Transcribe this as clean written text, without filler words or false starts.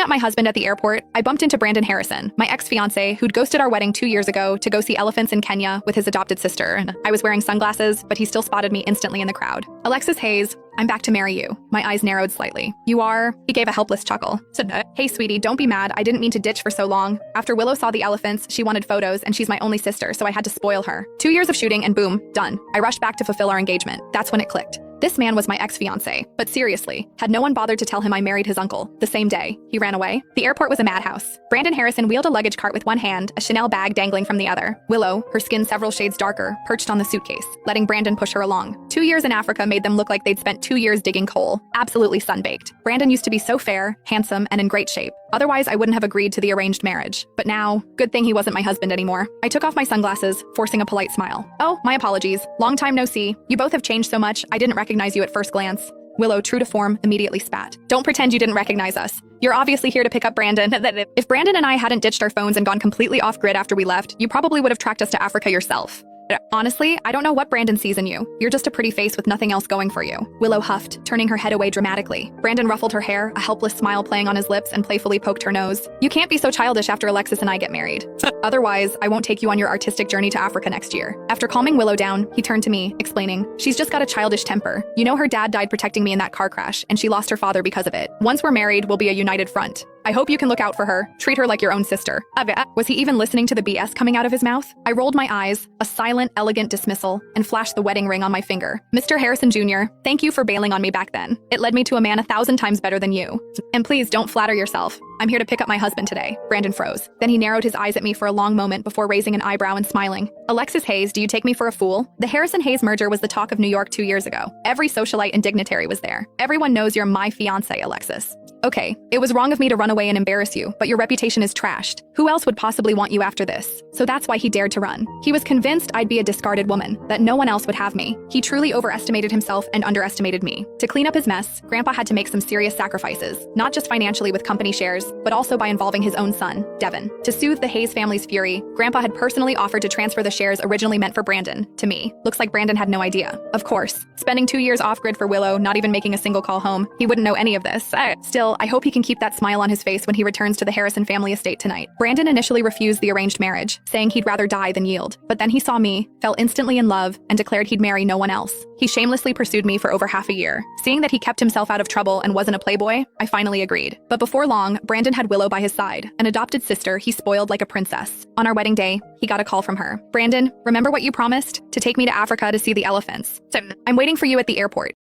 up my husband at the airport, I bumped into Brandon Harrison, my ex-fiancé who'd ghosted our wedding 2 years ago to go see elephants in Kenya with his adopted sister. And I was wearing sunglasses, but he still spotted me instantly in the crowd. Alexis Hayes, I'm back to marry you. My eyes narrowed slightly. You are? He gave a helpless chuckle. Said, hey, sweetie, don't be mad. I didn't mean to ditch for so long. After Willow saw the elephants, she wanted photos, and she's my only sister, so I had to spoil her. 2 years of shooting, and boom, done. I rushed back to fulfill our engagement. That's when it clicked. This man was my ex-fiancé, but seriously, had no one bothered to tell him I married his uncle the same day he ran away? The airport was a madhouse. Brandon Harrison wheeled a luggage cart with one hand, a Chanel bag dangling from the other. Willow, her skin several shades darker, perched on the suitcase, letting Brandon push her along. 2 years in Africa made them look like they'd spent 2 years digging coal, absolutely sunbaked. Brandon used to be so fair, handsome, and in great shape. Otherwise, I wouldn't have agreed to the arranged marriage. But now, good thing he wasn't my husband anymore. I took off my sunglasses, forcing a polite smile. Oh, my apologies. Long time no see. You both have changed so much, I didn't recognize you at first glance. Willow, true to form, immediately spat. Don't pretend you didn't recognize us. You're obviously here to pick up Brandon. If Brandon and I hadn't ditched our phones and gone completely off-grid after we left, you probably would have tracked us to Africa yourself. Honestly, I don't know what Brandon sees in you. You're just a pretty face with nothing else going for you. Willow huffed, turning her head away dramatically. Brandon ruffled her hair, a helpless smile playing on his lips, and playfully poked her nose. You can't be so childish after Alexis and I get married. Otherwise, I won't take you on your artistic journey to Africa next year. After calming Willow down, he turned to me, explaining, she's just got a childish temper. You know her dad died protecting me in that car crash, and she lost her father because of it. Once we're married, we'll be a united front. I hope you can look out for her. Treat her like your own sister. Was he even listening to the BS coming out of his mouth? I rolled my eyes, a silent, elegant dismissal, and flashed the wedding ring on my finger. Mr. Harrison Jr., thank you for bailing on me back then. It led me to a man 1,000 times better than you. And please don't flatter yourself. I'm here to pick up my husband today. Brandon froze. Then he narrowed his eyes at me for a long moment before raising an eyebrow and smiling. Alexis Hayes, do you take me for a fool? The Harrison-Hayes merger was the talk of New York 2 years ago. Every socialite and dignitary was there. Everyone knows you're my fiancé, Alexis. Okay, it was wrong of me to run away and embarrass you, but your reputation is trashed. Who else would possibly want you after this? So that's why he dared to run. He was convinced I'd be a discarded woman, that no one else would have me. He truly overestimated himself and underestimated me. To clean up his mess, Grandpa had to make some serious sacrifices, not just financially with company shares, but also by involving his own son, Devin. To soothe the Hayes family's fury, Grandpa had personally offered to transfer the shares originally meant for Brandon to me. Looks like Brandon had no idea. Of course, spending 2 years off-grid for Willow, not even making a single call home, he wouldn't know any of this. Still, I hope he can keep that smile on his face when he returns to the Harrison family estate tonight. Brandon initially refused the arranged marriage, saying he'd rather die than yield. But then he saw me, fell instantly in love, and declared he'd marry no one else. He shamelessly pursued me for over half a year. Seeing that he kept himself out of trouble and wasn't a playboy, I finally agreed. But before long, Brandon had Willow by his side, an adopted sister he spoiled like a princess. On our wedding day, he got a call from her. Brandon, remember what you promised? To take me to Africa to see the elephants. So I'm waiting for you at the airport.